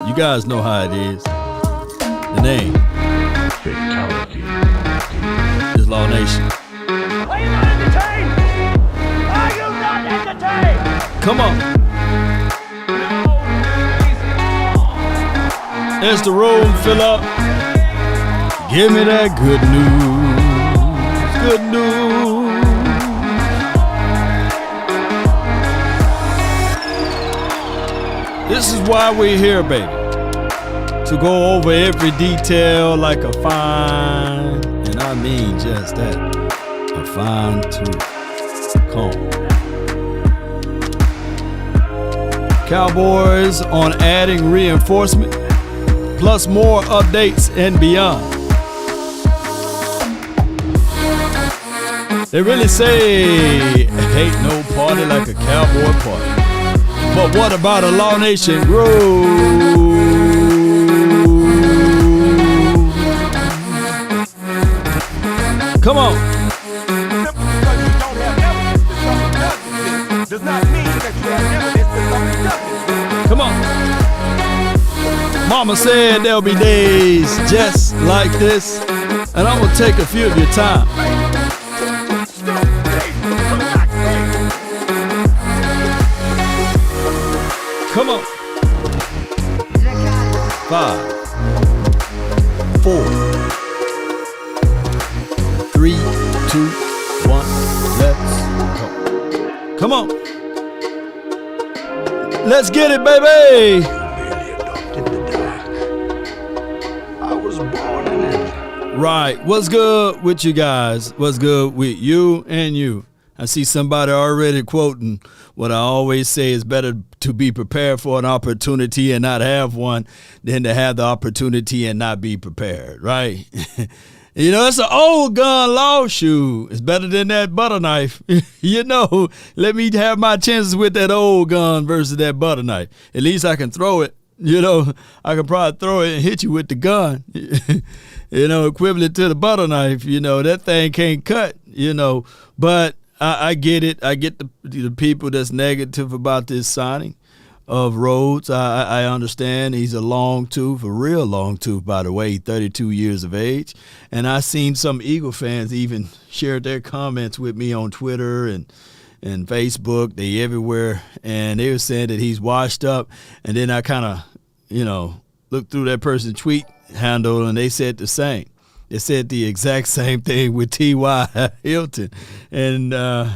You guys know how it is. The name. Fatality. This Law Nation. Are you not entertained? Are you not entertained? Come on. As the room fill up, give me that good news. Good news. This is why we're here, baby. To go over every detail like a fine, and I mean just that, a fine tooth comb. Cowboys on adding reinforcement, plus more updates and beyond. They really say, ain't no party like a cowboy party. But what about a Law Nation Rhodes? Come on. Come on. Mama said there'll be days just like this, and I'm gonna take a few of your time. Come on. 5, 4, 3, 2, 1. Let's go. Come on. Let's get it, baby. I was born in it. Right. What's good with you guys? What's good with you and you? I see somebody already quoting what I always say is better to be prepared for an opportunity and not have one than to have the opportunity and not be prepared, right? You know, it's an old gun lawsuit. It's better than that butter knife. You know, let me have my chances with that old gun versus that butter knife. At least I can throw it. You know, I can probably throw it and hit you with the gun. You know, equivalent to the butter knife. You know, that thing can't cut, you know, but I get it. I get the people that's negative about this signing of Rhodes. I understand he's a long tooth, a real long tooth, by the way, 32 years of age. And I seen some Eagle fans even share their comments with me on Twitter and Facebook. They everywhere. And they were saying that he's washed up. And then I kind of, you know, looked through that person's tweet handle and they said the same. They said the exact same thing with T.Y. Hilton. And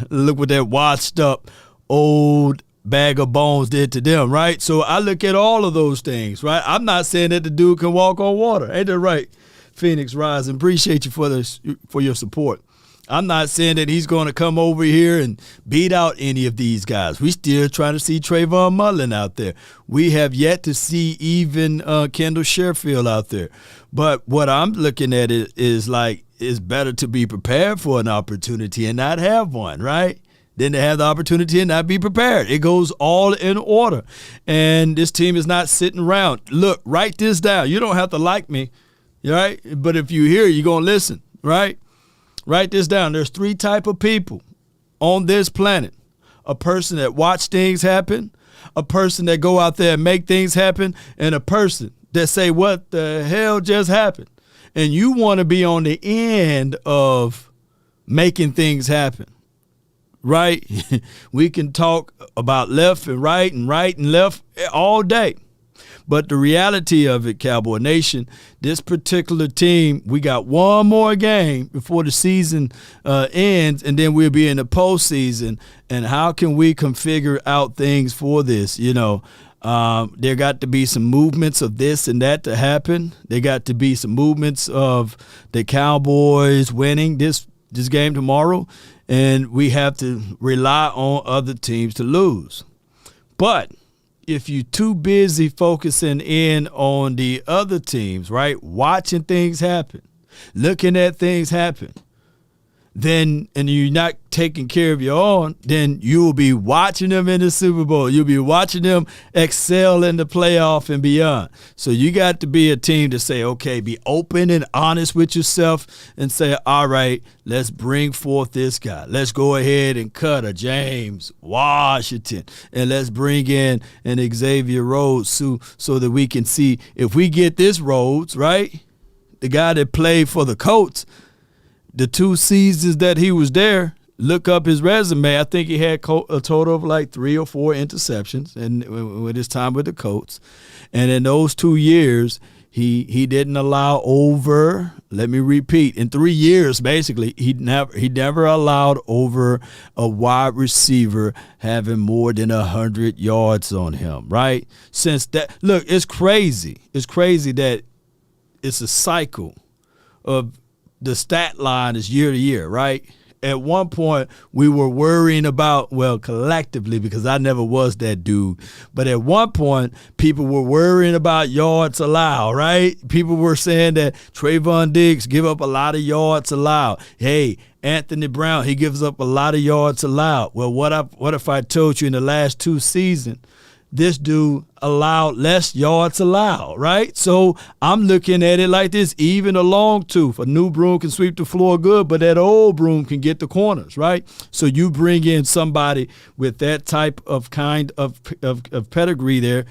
look what that washed up old bag of bones did to them, right? So I look at all of those things, right? I'm not saying that the dude can walk on water. Ain't that right? Phoenix Rising, appreciate you for your support. I'm not saying that he's going to come over here and beat out any of these guys. We still trying to see Trayvon Mullen out there. We have yet to see even Kendall Sherfield out there. But what I'm looking at is like it's better to be prepared for an opportunity and not have one, right? Than to have the opportunity and not be prepared. It goes all in order. And this team is not sitting around. Look, write this down. You don't have to like me, right? But if you hear, you're going to listen, right? Write this down. There's 3 types of people on this planet. A person that watch things happen, a person that go out there and make things happen, and a person that say, what the hell just happened? And you want to be on the end of making things happen, right? We can talk about left and right and left all day. But the reality of it, Cowboy Nation, this particular team, we got one more game before the season ends, and then we'll be in the postseason. And how can we configure out things for this? You know, there got to be some movements of this and that to happen. There got to be some movements of the Cowboys winning this game tomorrow, and we have to rely on other teams to lose. But if you're too busy focusing in on the other teams, right, watching things happen, looking at things happen, then and you're not taking care of your own, then you'll be watching them in the Super Bowl. You'll be watching them excel in the playoff and beyond. So you got to be a team to say, okay, be open and honest with yourself and say, all right, let's bring forth this guy. Let's go ahead and cut a James Washington, and let's bring in an Xavier Rhodes so that we can see if we get this Rhodes, right, the guy that played for the Colts, the 2 seasons that he was there, look up his resume. I think he had a total of like 3 or 4 interceptions with his time with the Colts. And in those 2 years, he didn't allow over, let me repeat, in 3 years, basically, he never allowed over a wide receiver having more than 100 yards on him, right? Since that, look, it's crazy. It's crazy that it's a cycle of the stat line is year to year, right? At one point, we were worrying about, well, collectively, because I never was that dude, but at one point, people were worrying about yards allowed, right? People were saying that Trayvon Diggs give up a lot of yards allowed. Hey, Anthony Brown, he gives up a lot of yards allowed. Well, what if I told you in the last 2 seasons, this dude allowed less yards allowed, right? So I'm looking at it like this. Even a long tooth, a new broom can sweep the floor good, but that old broom can get the corners, right? So you bring in somebody with that type of kind of pedigree there.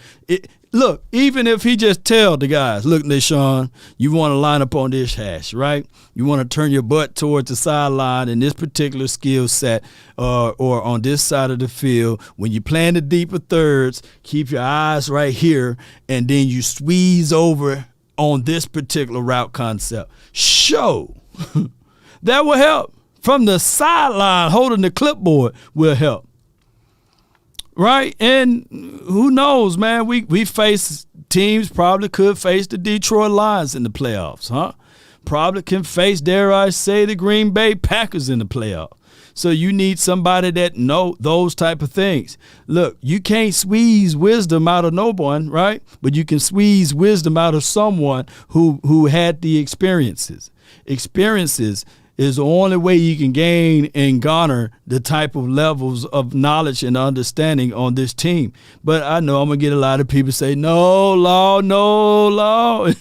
Look, even if he just tell the guys, look, Deshaun, you want to line up on this hash, right? You want to turn your butt towards the sideline in this particular skill set or on this side of the field. When you plan the deeper thirds, keep your eyes right here, and then you squeeze over on this particular route concept. Show. That will help. From the sideline, holding the clipboard will help. Right? And who knows, man? We face teams, probably could face the Detroit Lions in the playoffs, huh? Probably can face, dare I say, the Green Bay Packers in the playoffs. So you need somebody that know those type of things. Look, you can't squeeze wisdom out of no one, right? But you can squeeze wisdom out of someone who had the experiences. Experiences is the only way you can gain and garner the type of levels of knowledge and understanding on this team. But I know I'm going to get a lot of people say, no law, no law.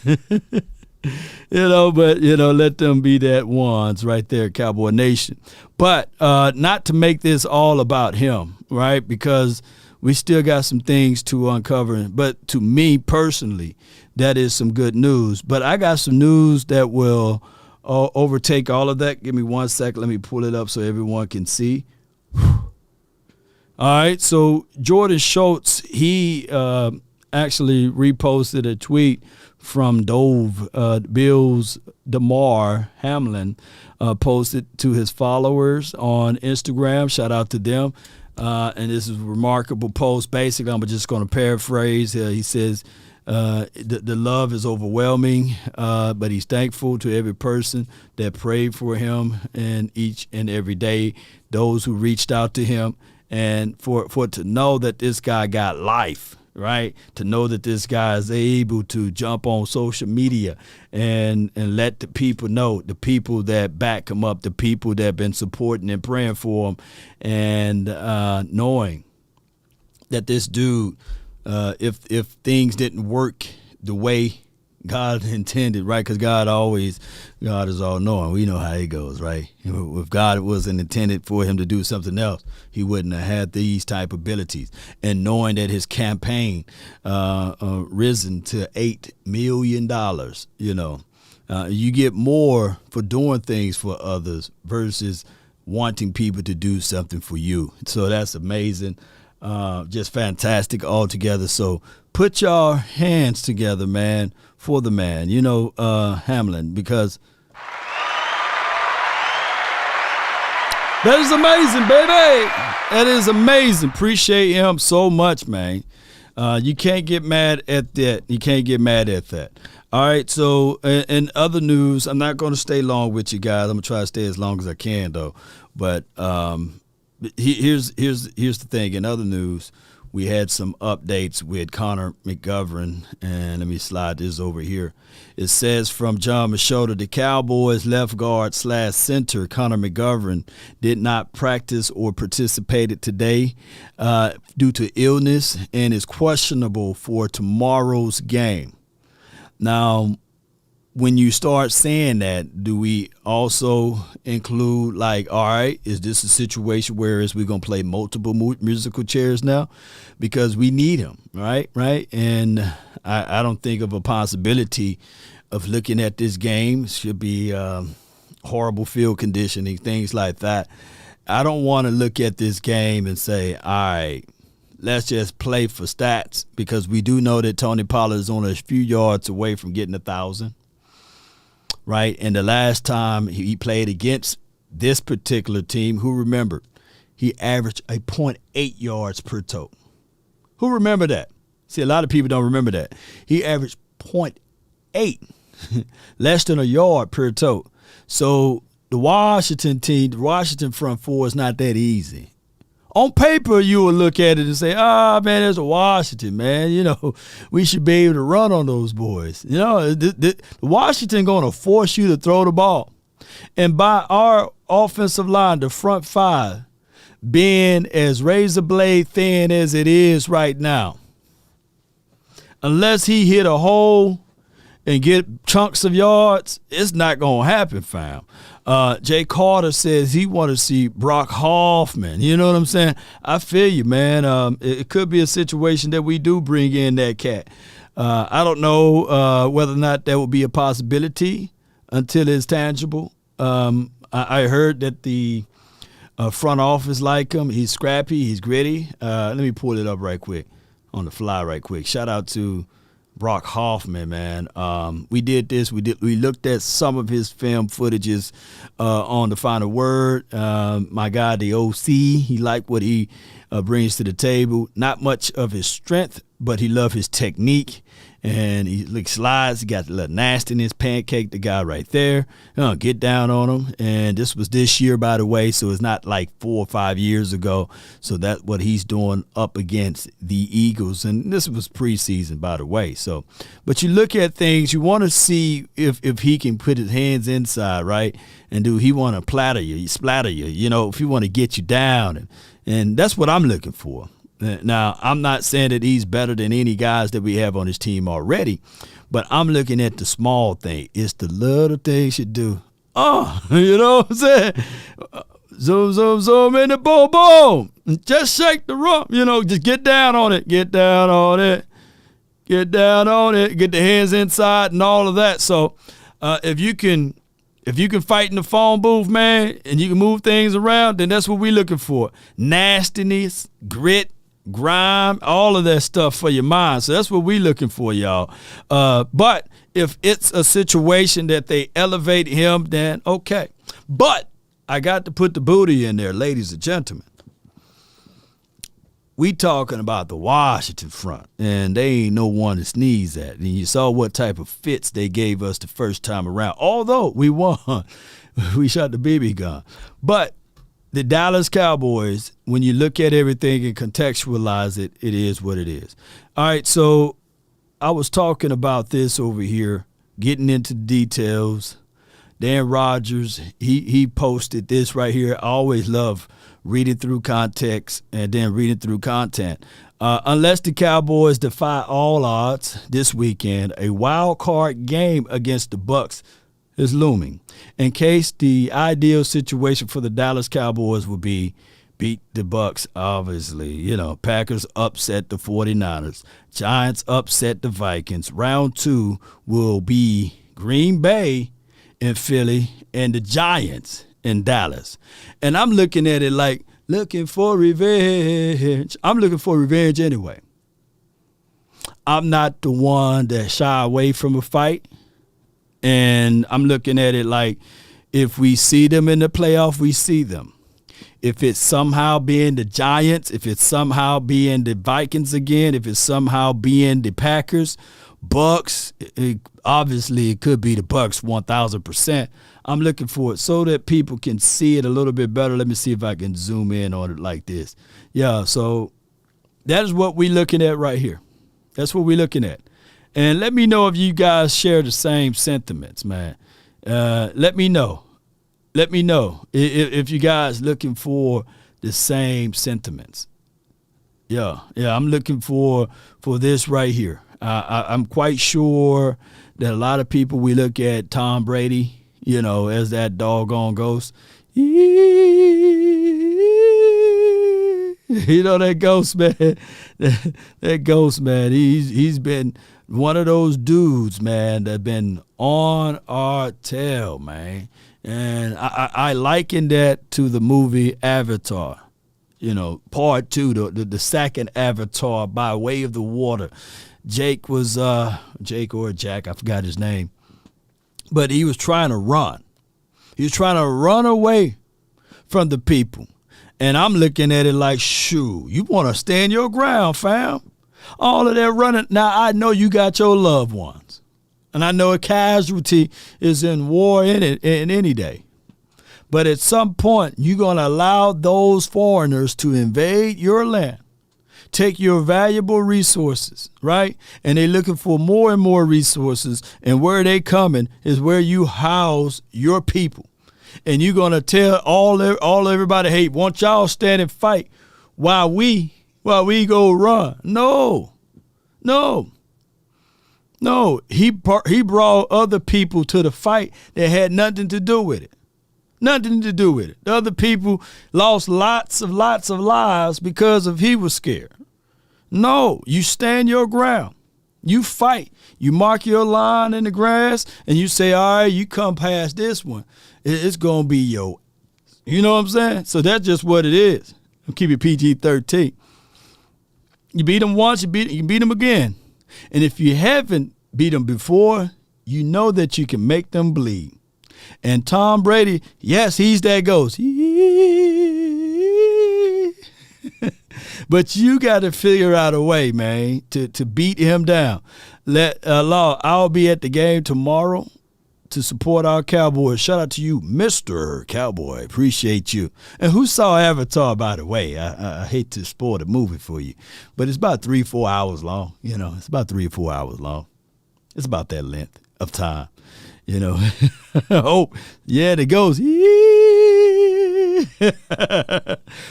But let them be that ones right there, Cowboy Nation. But not to make this all about him, right? Because we still got some things to uncover. But to me personally, that is some good news. But I got some news that will overtake all of that. Give me 1 second. Let me pull it up so everyone can see. All right. So Jordan Schultz, he actually reposted a tweet from Dove, Bills DeMar Hamlin, posted to his followers on Instagram. Shout out to them. And this is a remarkable post. Basically, I'm just going to paraphrase. He says, the love is overwhelming, but he's thankful to every person that prayed for him and each and every day, those who reached out to him, and for to know that this guy got life, right? To know that this guy is able to jump on social media and let the people know, the people that back him up, the people that have been supporting and praying for him, and knowing that this dude, if things didn't work the way God intended, right? Because God is all-knowing. We know how it goes, right? If God wasn't intended for him to do something else, he wouldn't have had these type of abilities. And knowing that his campaign risen to $8 million, you get more for doing things for others versus wanting people to do something for you. So that's amazing. Just fantastic altogether. So put your hands together, man, for the man, Hamlin, because that is amazing, baby. That is amazing. Appreciate him so much, man. You can't get mad at that. You can't get mad at that. All right, so in other news, I'm not going to stay long with you guys. I'm going to try to stay as long as I can, though. But here's the thing. In other news, we had some updates with Connor McGovern, and let me slide this over here. It says from John Machota, the Cowboys left guard / center Connor McGovern did not practice or participated today due to illness and is questionable for tomorrow's game. Now, when you start saying that, do we also include, like, all right, is this a situation where we're going to play multiple musical chairs now? Because we need him, right? And I don't think of a possibility of looking at this game. It should be horrible field conditioning, things like that. I don't want to look at this game and say, all right, let's just play for stats, because we do know that Tony Pollard is only a few yards away from getting 1,000. Right, and the last time he played against this particular team, who remembered, he averaged a 0.8 yards per tote. Who remember that? See, a lot of people don't remember that. He averaged 0.8, less than a yard per tote. So the Washington team, the Washington front four is not that easy. On paper, you will look at it and say, man, there's a Washington, man. You know, we should be able to run on those boys. You know, the Washington going to force you to throw the ball. And by our offensive line, the front five, being as razor blade thin as it is right now, unless he hit a hole and get chunks of yards, it's not going to happen, fam. Jay Carter says he want to see Brock Hoffman. You know what I'm saying? I feel you, man. It could be a situation that we do bring in that cat. I don't know whether or not that will be a possibility until it's tangible. I heard that the front office like him. He's scrappy. He's gritty. Let me pull it up right quick on the fly right quick. Shout out to Brock Hoffman, man. We did this. We looked at some of his film footages on the Final Word. My guy, the OC, he liked what he brings to the table. Not much of his strength, but he loved his technique. And he slides. He got a little nastiness, pancake the guy right there. Get down on him. And this was this year, by the way, so it's not like 4 or 5 years ago. So that's what he's doing up against the Eagles. And this was preseason, by the way. So, but you look at things, you want to see if he can put his hands inside, right? And do he want to splatter you, you know, if he want to get you down. And that's what I'm looking for. Now, I'm not saying that he's better than any guys that we have on his team already, but I'm looking at the small thing. It's the little things you do. You know what I'm saying? Zoom, zoom, zoom, in the boom, boom. Just shake the rump. You know, just get down on it. Get down on it. Get down on it. Get the hands inside and all of that. So if you can fight in the phone booth, man, and you can move things around, then that's what we're looking for. Nastiness, grit, grime, all of that stuff for your mind. So that's what we're looking for, y'all. But if it's a situation that they elevate him, then okay. But I got to put the booty in there, ladies and gentlemen. We talking about the Washington front, and they ain't no one to sneeze at. And you saw what type of fits they gave us the first time around. Although we won, we shot the BB gun. But the Dallas Cowboys, when you look at everything and contextualize it, it is what it is. All right, so I was talking about this over here, getting into the details. Dan Rogers, he posted this right here. I always love reading through context and then reading through content. Unless the Cowboys defy all odds this weekend, a wild card game against the Bucs is looming. In case the ideal situation for the Dallas Cowboys would be beat the Bucs, obviously. You know, Packers upset the 49ers. Giants upset the Vikings. Round 2 will be Green Bay in Philly and the Giants in Dallas. And I'm looking at it like looking for revenge. I'm looking for revenge anyway. I'm not the one that shy away from a fight. And I'm looking at it like if we see them in the playoff, we see them. If it's somehow being the Giants, if it's somehow being the Vikings again, if it's somehow being the Packers, Bucks, obviously it could be the Bucks 1,000%. I'm looking for it so that people can see it a little bit better. Let me see if I can zoom in on it like this. Yeah, so That is what we're looking at right here. That's what we're looking at. And let me know if you guys share the same sentiments, man. Let me know. Let me know if you guys looking for the same sentiments. Yeah, I'm looking for this right here. I'm quite sure that a lot of people, we look at Tom Brady, as that doggone ghost. That ghost, man. That ghost, man. He's been one of those dudes, man, that been on our tail, man. And I liken that to the movie Avatar. Part 2, the second Avatar, By Way of the Water. Jake or Jack, I forgot his name. But he was trying to run. He was trying to run away from the people. And I'm looking at it like, shoo, you want to stand your ground, fam. All of that running. Now, I know you got your loved ones. And I know a casualty is in war in any day. But at some point, you're going to allow those foreigners to invade your land, take your valuable resources, right? And they're looking for more and more resources. And where they coming is where you house your people. And you're going to tell all everybody, hey, won't y'all stand and fight while we go run? No. He brought other people to the fight that had nothing to do with it. Nothing to do with it. The other people lost lots of lives because of he was scared. No, you stand your ground. You fight. You mark your line in the grass and you say, all right, you come past this one. It's going to be your, you know what I'm saying? So that's just what it is. I'll keep it PG-13. You beat them once, you can beat them again. And if you haven't beat them before, you know that you can make them bleed. And Tom Brady, yes, he's that ghost. But you got to figure out a way, man, to beat him down. I'll be at the game tomorrow to support our Cowboys. Shout out to you, Mr. Cowboy. Appreciate you. And who saw Avatar, by the way? I hate to spoil the movie for you, but it's about 3-4 hours long. It's about 3 or 4 hours long. It's about that length of time. Oh, yeah, it goes.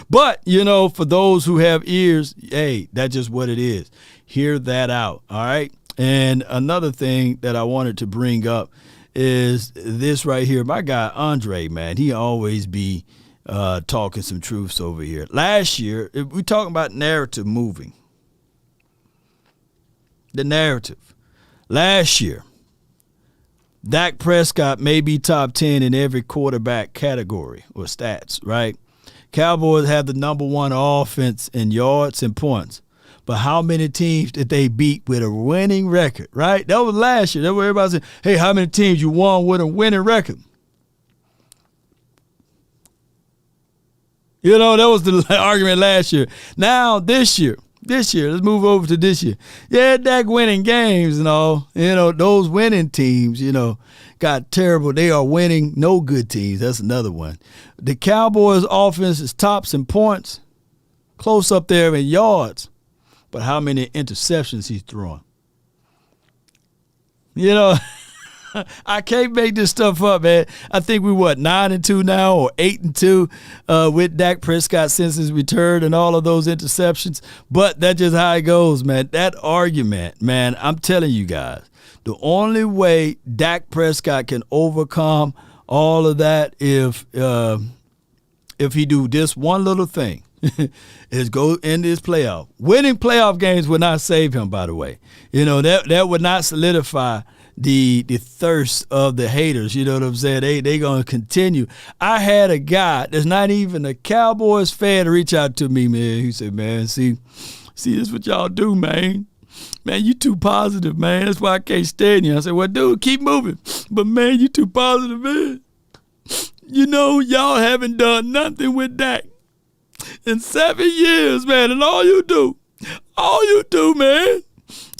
But, for those who have ears, hey, that's just what it is. Hear that out, all right? And another thing that I wanted to bring up is this right here. My guy, Andre, man, he always be talking some truths over here. Last year, we talking about narrative moving. The narrative. Last year, Dak Prescott may be top 10 in every quarterback category or stats, right? Cowboys have the number 1 offense in yards and points. But how many teams did they beat with a winning record, right? That was last year. That's what everybody said, hey, how many teams you won with a winning record? That was the argument last year. Now, this year, let's move over to this year. Yeah, Dak winning games and all. Those winning teams, got terrible. They are winning no good teams. That's another one. The Cowboys' offense is tops in points, close up there in yards. But how many interceptions he's throwing? I can't make this stuff up, man. I think we 9-2 now or 8-2 with Dak Prescott since his return and all of those interceptions. But that's just how it goes, man. That argument, man, I'm telling you guys, the only way Dak Prescott can overcome all of that if he do this one little thing is go in this playoff. Winning playoff games would not save him, by the way. That would not solidify the thirst of the haters. You know what I'm saying? They going to continue. I had a guy that's not even a Cowboys fan reach out to me, man. He said, man, see this is what y'all do, man. Man, you too positive, man. That's why I can't stand you. I said, well, dude, keep moving. But, man, you too positive, man. Y'all haven't done nothing with Dak in 7 years, man. And all you do, man,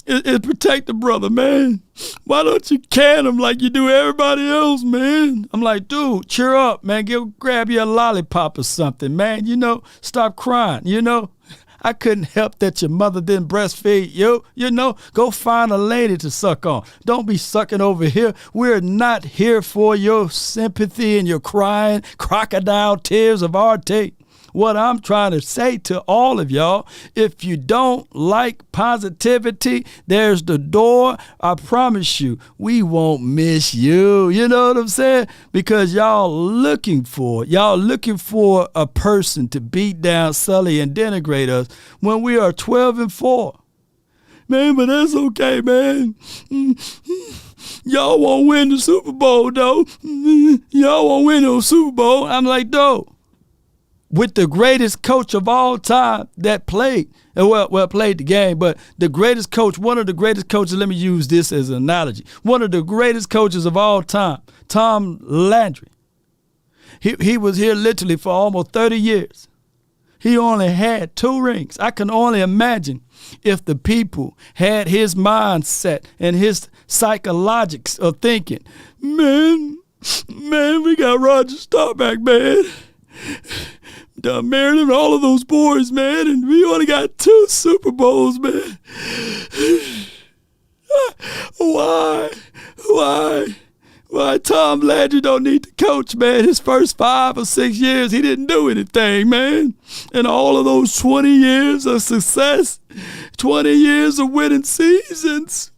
is protect the brother, man. Why don't you can him like you do everybody else, man? I'm like, dude, cheer up, man. Grab you a lollipop or something, man. Stop crying, I couldn't help that your mother didn't breastfeed you. You know, go find a lady to suck on. Don't be sucking over here. We're not here for your sympathy and your crying crocodile tears of our tape. What I'm trying to say to all of y'all, if you don't like positivity, there's the door. I promise you, we won't miss you. You know what I'm saying? Because y'all looking for a person to beat down, sully, and denigrate us when we are 12-4. Man, but that's okay, man. Y'all won't win the Super Bowl, though. Y'all won't win no Super Bowl. I'm like, though. With the greatest coach of all time that played the game, but the greatest coach, one of the greatest coaches, let me use this as an analogy, one of the greatest coaches of all time, Tom Landry. He was here literally for almost 30 years. He only had 2 rings. I can only imagine if the people had his mindset and his psychologics of thinking, man, we got Roger Staubach, man. Done married him and all of those boys, man, and we only got 2 Super Bowls, man. Why Tom Landry don't need to coach, man? His first 5 or 6 years, he didn't do anything, man. And all of those 20 years of success, 20 years of winning seasons,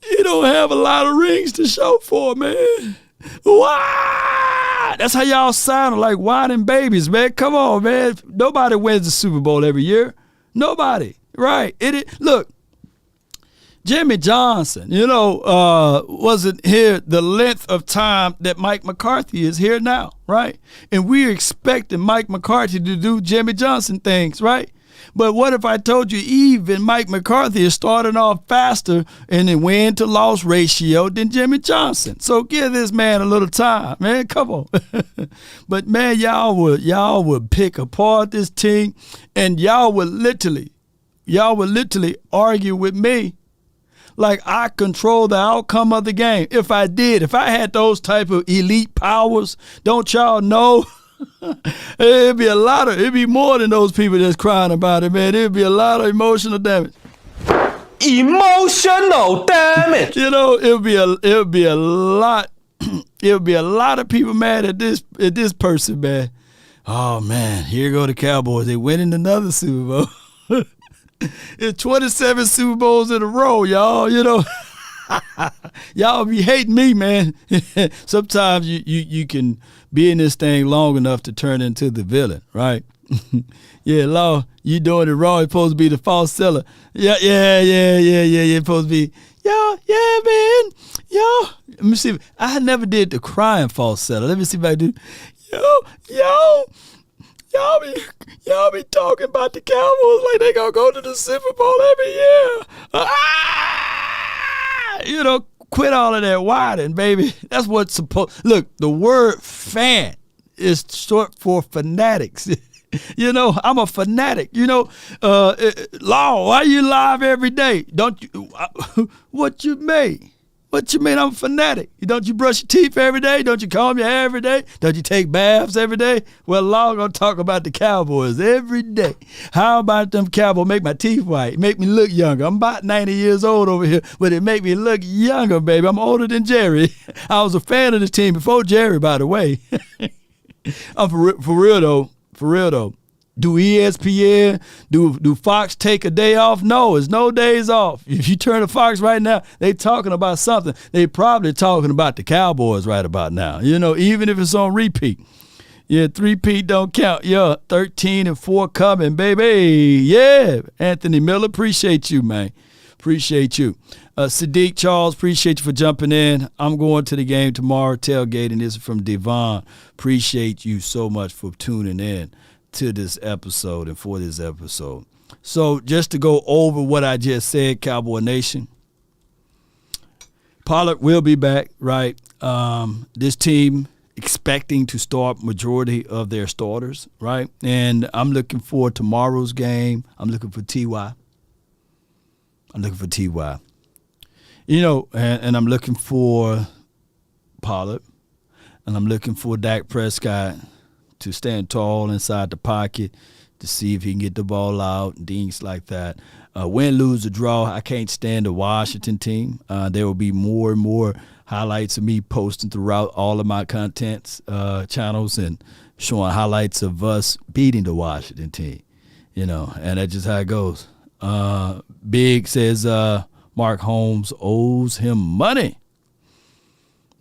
he don't have a lot of rings to show for, man. Why? That's how y'all sound like whining babies, man. Come on, man. Nobody wins the Super Bowl every year. Nobody. Right. Look, Jimmy Johnson, wasn't here the length of time that Mike McCarthy is here now, right? And we're expecting Mike McCarthy to do Jimmy Johnson things, right? But what if I told you even Mike McCarthy is starting off faster in the win-to-loss ratio than Jimmy Johnson? So give this man a little time, man. Come on. But, man, y'all would pick apart this team, and y'all would literally argue with me like I control the outcome of the game. If I had those type of elite powers, don't y'all know? It'd be more than those people that's crying about it, man. It'd be a lot of emotional damage. Emotional damage. It'll be a lot. It'll be a lot of people mad at this person, man. Oh man, here go the Cowboys. They winning another Super Bowl. It's 27 Super Bowls in a row, y'all. Y'all be hating me, man. Sometimes you can be in this thing long enough to turn into the villain, right? Yeah, Law, you doing it wrong. You're supposed to be the false seller. Yeah. You're supposed to be, yeah, man. Let me see. I never did the crying false seller. Let me see if I do. Y'all be talking about the Cowboys like they gonna go to the Super Bowl every year. Quit all of that whining, baby. That's what's supposed. Look, the word fan is short for fanatics. I'm a fanatic. Law, why you live every day? Don't you? What you mean? What you mean I'm a fanatic? Don't you brush your teeth every day? Don't you comb your hair every day? Don't you take baths every day? Well, Law gonna talk about the Cowboys every day. How about them Cowboys make my teeth white, make me look younger? I'm about 90 years old over here, but it make me look younger, baby. I'm older than Jerry. I was a fan of the team before Jerry, by the way. I'm for real though. Do ESPN, do Fox take a day off? No, it's no days off. If you turn to Fox right now, they talking about something. They probably talking about the Cowboys right about now, even if it's on repeat. Yeah, 3-peat don't count. Yeah, 13-4 coming, baby. Yeah, Anthony Miller, appreciate you, man. Appreciate you. Sadiq Charles, appreciate you for jumping in. I'm going to the game tomorrow, tailgating. This is from Devon. Appreciate you so much for tuning in to this episode and for this episode. So just to go over what I just said, Cowboy Nation, Pollard will be back, right? This team expecting to start majority of their starters, right? And I'm looking for tomorrow's game. I'm looking for T.Y. And I'm looking for Pollard, and I'm looking for Dak Prescott to stand tall inside the pocket, to see if he can get the ball out and things like that. Win, lose, or draw, I can't stand the Washington team. There will be more and more highlights of me posting throughout all of my contents channels and showing highlights of us beating the Washington team, and that's just how it goes. Big says Mark Holmes owes him money.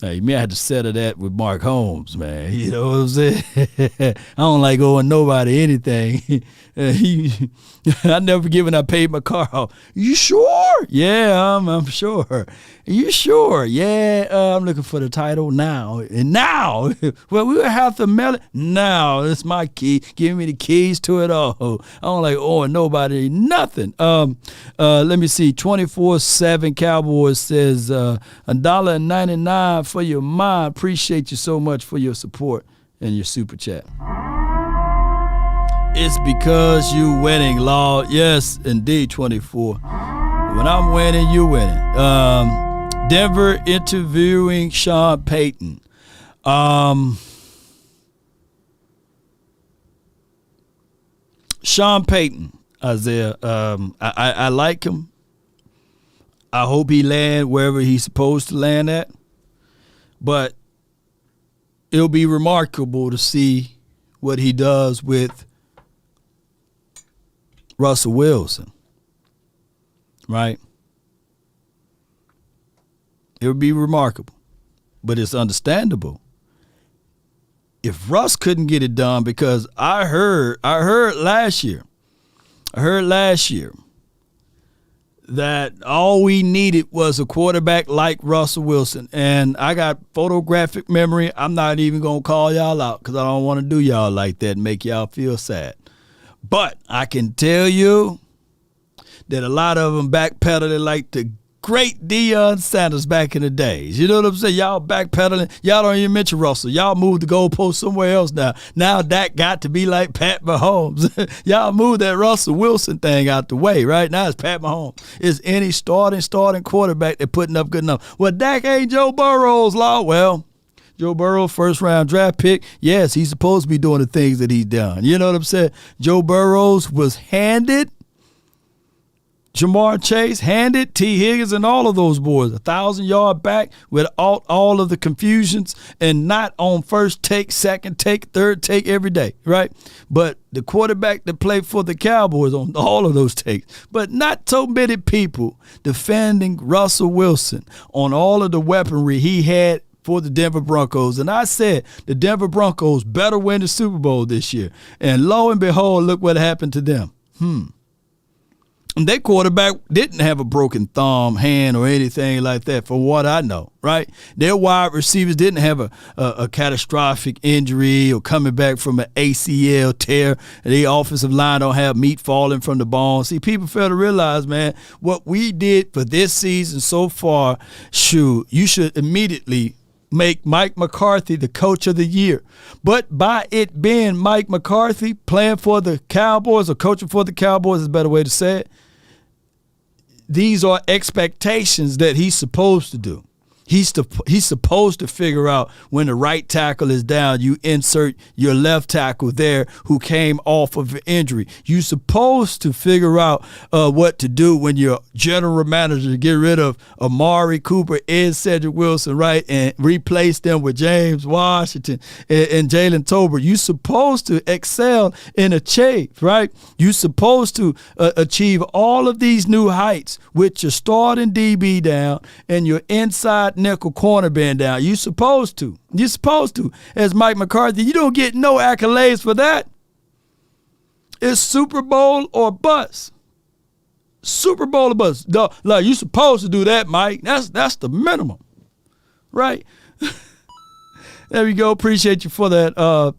Now, you may have to settle that with Mark Holmes, man. You know what I'm saying? I don't like owing nobody anything. I never given I paid my car off. You sure? Yeah, I'm sure. You sure? Yeah, I'm looking for the title now. And now, well, we will have to mail it. Now, it's my key. Give me the keys to it all. I don't like owing nobody nothing. Let me see. 24/7 Cowboys says $1.99 for your mind. Appreciate you so much for your support and your super chat. It's because you winning, Lord. Yes, indeed, 24. When I'm winning, you winning. Denver interviewing Sean Payton. Sean Payton, Isaiah. I like him. I hope he land wherever he's supposed to land at. But it'll be remarkable to see what he does with Russell Wilson, right? It would be remarkable, but it's understandable. If Russ couldn't get it done, because I heard last year that all we needed was a quarterback like Russell Wilson, and I got photographic memory. I'm not even gonna call y'all out because I don't want to do y'all like that and make y'all feel sad. But I can tell you that a lot of them backpedaling like the great Deion Sanders back in the days. You know what I'm saying? Y'all backpedaling. Y'all don't even mention Russell. Y'all moved the goalpost somewhere else now. Now that got to be like Pat Mahomes. Y'all moved that Russell Wilson thing out the way, right? Now it's Pat Mahomes. Is any starting quarterback that putting up good enough? Well, Dak ain't Joe Burrow's law. Well, Joe Burrow, first-round draft pick. Yes, he's supposed to be doing the things that he's done. You know what I'm saying? Joe Burrows was handed Jamar Chase, handed T. Higgins and all of those boys 1,000-yard back with all of the confusions and not on first take, second take, third take every day, right? But the quarterback that played for the Cowboys on all of those takes. But not so many people defending Russell Wilson on all of the weaponry he had for the Denver Broncos. And I said the Denver Broncos better win the Super Bowl this year. And lo and behold, look what happened to them. And their quarterback didn't have a broken thumb, hand, or anything like that, from what I know, right? Their wide receivers didn't have a catastrophic injury or coming back from an ACL tear. The offensive line don't have meat falling from the bone. See, people fail to realize, man, what we did for this season so far, shoot, you should immediately make Mike McCarthy the coach of the year. But by it being Mike McCarthy playing for the Cowboys or coaching for the Cowboys is a better way to say it, these are expectations that he's supposed to do. He's supposed to figure out when the right tackle is down, you insert your left tackle there who came off of an injury. You're supposed to figure out what to do when you're general manager to get rid of Amari Cooper and Cedric Wilson, right, and replace them with James Washington and Jalen Tolbert. You're supposed to excel in a chase, right? You're supposed to achieve all of these new heights with your starting DB down and your inside nickel corner band down. You're supposed to. As Mike McCarthy, you don't get no accolades for that. It's Super Bowl or bust. Super Bowl or bust. Like, you're supposed to do that, Mike. That's the minimum. Right? There we go. Appreciate you for that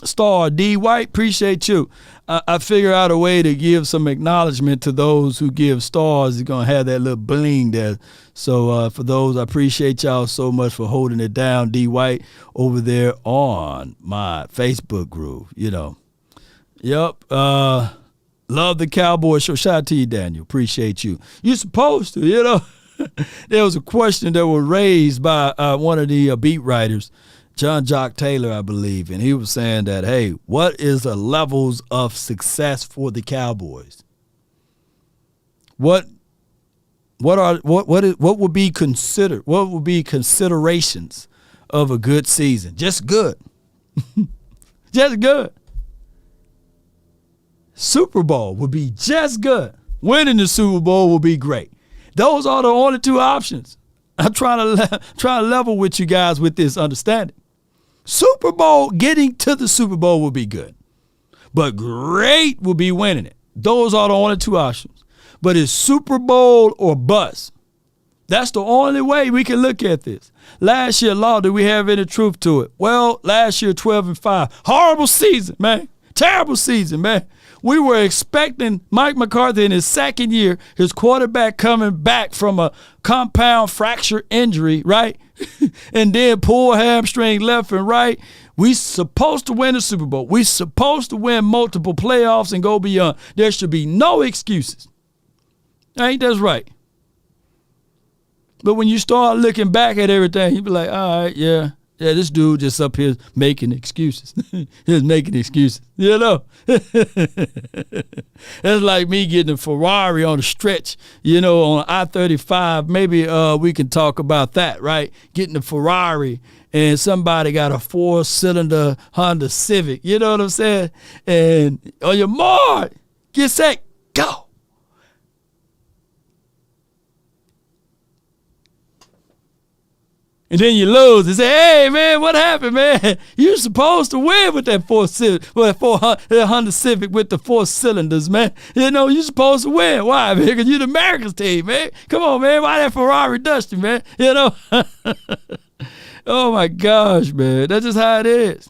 star, D. White. Appreciate you. I figure out a way to give some acknowledgement to those who give stars. You're going to have that little bling there. So for those, I appreciate y'all so much for holding it down, D. White, over there on my Facebook group, you know. Yep. Love the Cowboy show. Shout out to you, Daniel. Appreciate you. You're supposed to, you know. There was a question that was raised by one of the beat writers, John Jock Taylor, I believe, and he was saying that, hey, what is the levels of success for the Cowboys? What would be considered? What would be considerations of a good season? Just good. Just good. Super Bowl would be just good. Winning the Super Bowl will be great. Those are the only two options. I'm trying to level with you guys with this understanding. Super Bowl, getting to the Super Bowl will be good. But great will be winning it. Those are the only two options. But it's Super Bowl or bust. That's the only way we can look at this. Last year, Law, did we have any truth to it? Well, last year, 12-5. Horrible season, man. Terrible season, man. We were expecting Mike McCarthy in his second year, his quarterback coming back from a compound fracture injury, right? And then pull hamstring left and right. We supposed to win the Super Bowl. We supposed to win multiple playoffs and go beyond. There should be no excuses. Ain't that right? But when you start looking back at everything, you be like, all right, yeah, this dude just up here making excuses. He's making excuses, you know. That's like me getting a Ferrari on a stretch, you know, on I-35. Maybe we can talk about that, right? Getting a Ferrari and somebody got a 4-cylinder Honda Civic, you know what I'm saying? And on your mark, get set, go. And then you lose and say, hey, man, what happened, man? You're supposed to win with that that Honda Civic with the 4 cylinders, man. You know, you're supposed to win. Why, man? Because you're the America's team, man. Come on, man. Why that Ferrari dusty, man? You know? Oh, my gosh, man. That's just how it is.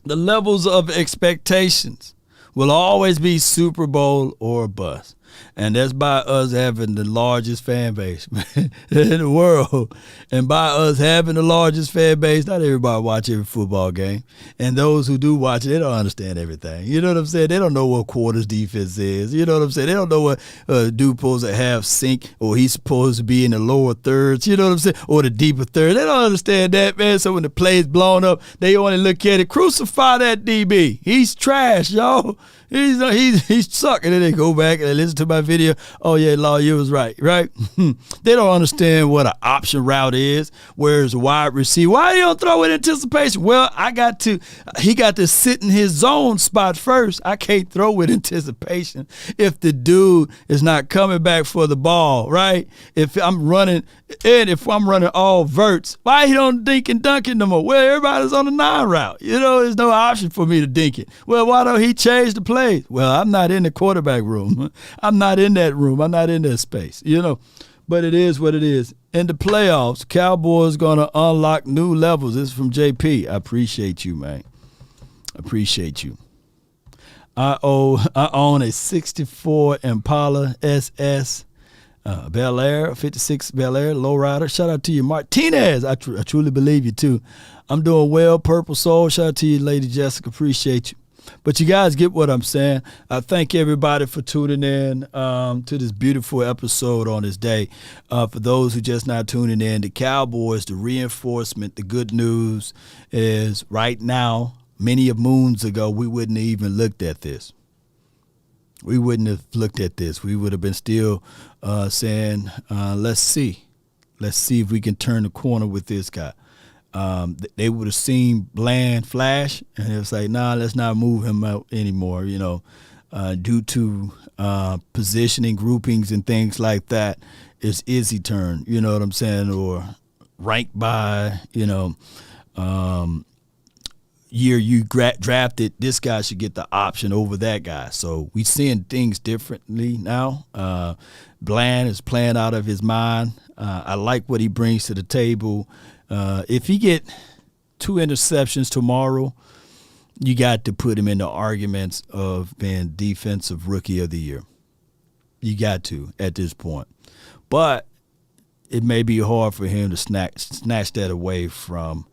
The levels of expectations will always be Super Bowl or bust. And that's by us having the largest fan base, man, in the world. And by us having the largest fan base, not everybody watch every football game. And those who do watch it, they don't understand everything. You know what I'm saying? They don't know what quarters defense is. You know what I'm saying? They don't know what dude supposed to have sink or he's supposed to be in the lower thirds. You know what I'm saying? Or the deeper third. They don't understand that, man. So when the play's blown up, they only look at it. Crucify that DB. He's trash, y'all. He's sucking. And then they go back and they listen to my video. Oh, yeah, Law, you was right? They don't understand what an option route is. Where's a wide receiver? Why you don't throw it in anticipation? Well, he got to sit in his zone spot first. I can't throw with anticipation if the dude is not coming back for the ball, right? If I'm running all verts, why he don't dink and dunk it no more? Well, everybody's on the 9 route. You know, there's no option for me to dink it. Well, why don't he change the plays? Well, I'm not in the quarterback room. I'm not in that room. I'm not in that space, you know. But it is what it is. In the playoffs, Cowboys going to unlock new levels. This is from JP. I appreciate you, man. Appreciate you. I own a 64 Impala SS Bel Air, 56 Bel Air, lowrider. Shout out to you, Martinez. I truly believe you, too. I'm doing well, Purple Soul. Shout out to you, Lady Jessica. Appreciate you. But you guys get what I'm saying. I thank everybody for tuning in to this beautiful episode on this day. For those who just not tuning in, the Cowboys, the reinforcement, the good news is right now, many moons ago, we wouldn't have even looked at this. We wouldn't have looked at this. We would have been still saying, let's see. Let's see if we can turn the corner with this guy. They would have seen Bland flash, and it was like, nah, let's not move him out anymore, you know, due to positioning, groupings, and things like that. It's Izzy turn, you know what I'm saying, or ranked by, you know, year you drafted, this guy should get the option over that guy. So we seeing things differently now. Bland is playing out of his mind. I like what he brings to the table. If he get 2 interceptions tomorrow, you got to put him in the arguments of being defensive rookie of the year. You got to at this point. But it may be hard for him to snatch that away from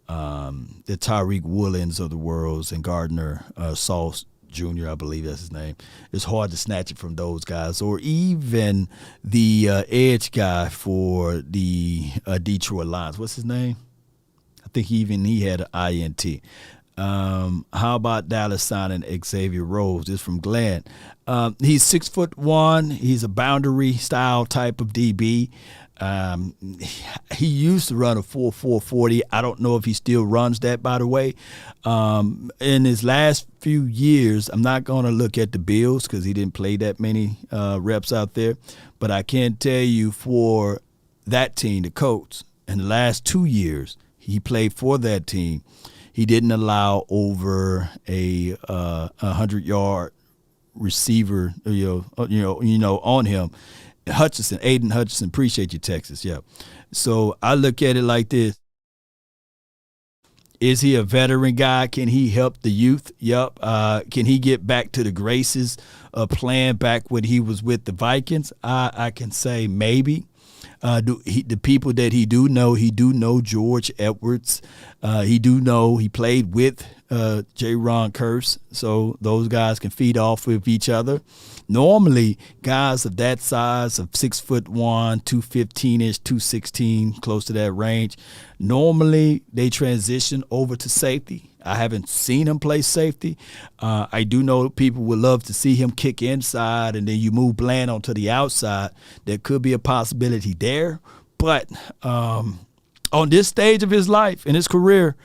the Tyreek Woolens of the world and Gardner Sauce Jr., I believe that's his name. It's hard to snatch it from those guys, or even the edge guy for the Detroit Lions. What's his name? I I think he had an INT. How about Dallas signing Xavier Rhodes? This is from Glenn. He's 6'1". He's a boundary style type of DB. He used to run a 4.40. I don't know if he still runs that, by the way. In his last few years, I'm not going to look at the Bills because he didn't play that many reps out there. But I can tell you for that team, the Colts, in the last 2 years, he played for that team. He didn't allow over a 100-yard receiver, on him. Aiden Hutchinson, appreciate you, Texas. Yeah. So I look at it like this. Is he a veteran guy? Can he help the youth? Yep. Can he get back to the graces of playing back when he was with the Vikings? I can say maybe. The people that he do know George Edwards. He played with J-Ron Curse, so those guys can feed off of each other. Normally, guys of that size, of 6'1", 215-ish, 216, close to that range, normally they transition over to safety. I haven't seen him play safety. I do know people would love to see him kick inside and then you move Bland onto the outside. There could be a possibility there. But on this stage of his life, in his career,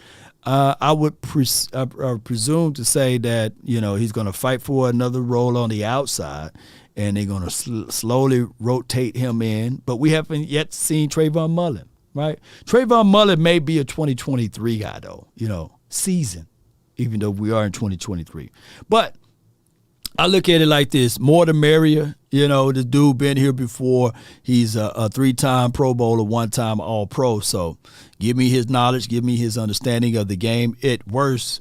I would presume to say that, he's going to fight for another role on the outside and they're going to slowly rotate him in. But we haven't yet seen Trayvon Mullen, right? Trayvon Mullen may be a 2023 guy, though, season, even though we are in 2023. But I look at it like this: more the merrier. The dude been here before. He's a 3-time Pro Bowler, 1-time All-Pro. So give me his knowledge, give me his understanding of the game. At worst,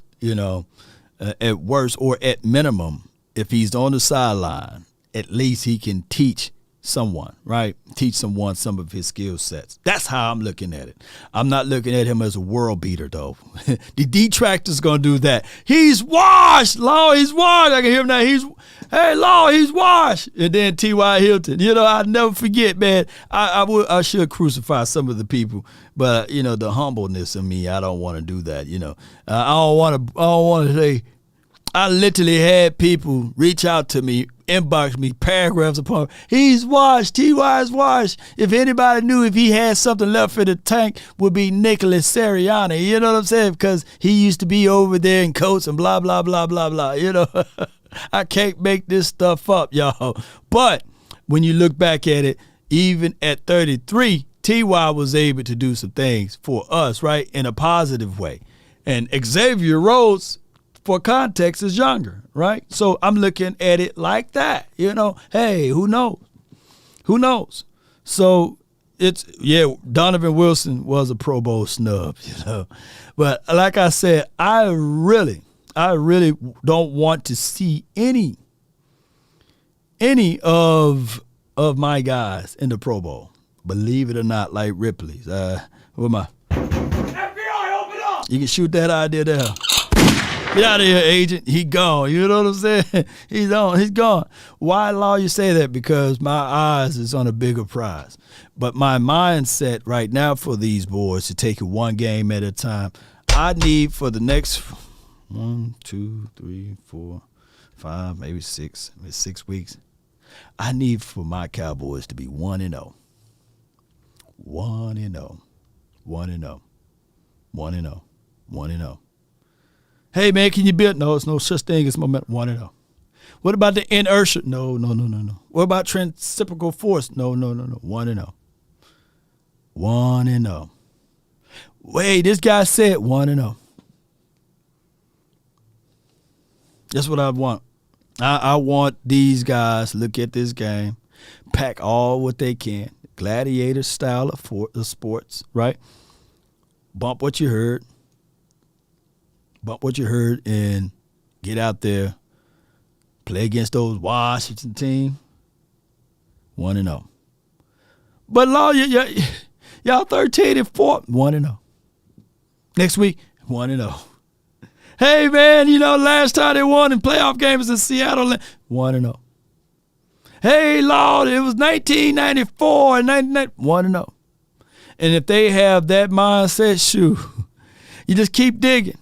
or at minimum, if he's on the sideline, at least he can teach someone, right? Teach someone some of his skill sets. That's how I'm looking at it. I'm not looking at him as a world beater, though. The detractor's going to do that. He's washed, Law, he's washed. I can hear him now. Hey, Law, he's washed. And then T.Y. Hilton. I'll never forget, man. I should crucify some of the people, but, the humbleness of me, I don't want to do that, I don't want to say, I literally had people reach out to me, inbox me, paragraphs upon, he's washed, T.Y.'s washed. If anybody knew if he had something left in the tank, would be Nicholas Sirianni. You know what I'm saying? Because he used to be over there in Coats and blah, blah, blah, blah, blah. I can't make this stuff up, y'all. But when you look back at it, even at 33, T.Y. was able to do some things for us, right, in a positive way. And Xavier Rhodes, for context, is younger, right? So I'm looking at it like that, Hey, who knows? Who knows? So Donovan Wilson was a Pro Bowl snub, But like I said, I really don't want to see any of my guys in the Pro Bowl. Believe it or not, like Ripley's. What am I? FBI, open up! You can shoot that idea there. Get out of here, agent. He gone. You know what I'm saying? He's gone. Why, Law, you say that? Because my eyes is on a bigger prize. But my mindset right now for these boys to take it one game at a time, I need for the next 1, 2, 3, 4, 5, maybe 6 weeks, I need for my Cowboys to be 1-0. 1-0. 1-0. 1-0. 1-0. Hey, man, can you build? No, it's no such thing as momentum. 1-0. What about the inertia? No. What about centrifugal force? No. 1-0. 1-0. Wait, this guy said 1-0. That's what I want. I want these guys to look at this game, pack all what they can, gladiator style of sports, right? Bump what you heard. And get out there, play against those Washington team. 1-0. But Law, y'all 13-4. 1-0. Next week, 1-0. Hey, man, last time they won in playoff games in Seattle, 1-0. Hey, Lord, it was 1994 and 1-0. And if they have that mindset, shoot, You just keep digging.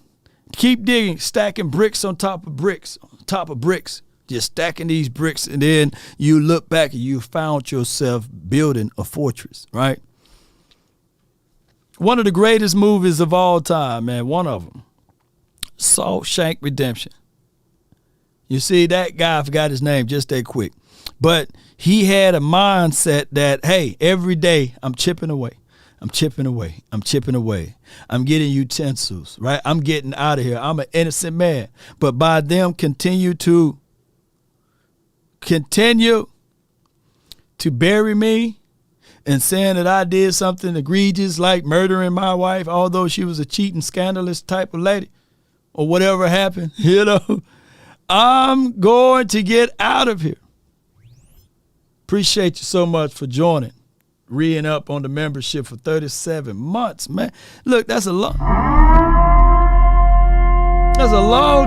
Keep digging, stacking bricks on top of bricks, on top of bricks. Just stacking these bricks, and then you look back and you found yourself building a fortress, right? One of the greatest movies of all time, man, one of them, Shawshank Redemption. You see, that guy, I forgot his name just that quick. But he had a mindset that, hey, every day I'm chipping away. I'm chipping away. I'm chipping away. I'm getting utensils, right? I'm getting out of here. I'm an innocent man. But by them continue to bury me and saying that I did something egregious like murdering my wife, although she was a cheating, scandalous type of lady or whatever happened, I'm going to get out of here. Appreciate you so much for joining. Re-ing up on the membership for 37 months, man. Look, that's a long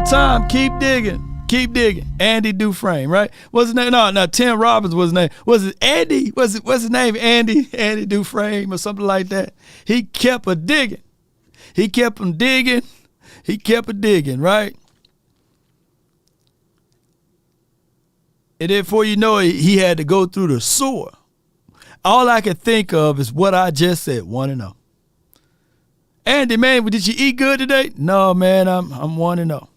time. Keep digging. Keep digging. Andy Dufresne, right? What's his name? No, Tim Robbins was his name. Was it Andy? What's his name? Andy Dufresne or something like that. He kept a digging. He kept on digging. He kept a digging, right? And then before you know it, he had to go through the sewer. All I can think of is what I just said, 1-0. Andy, man, did you eat good today? No, man, I'm 1-0.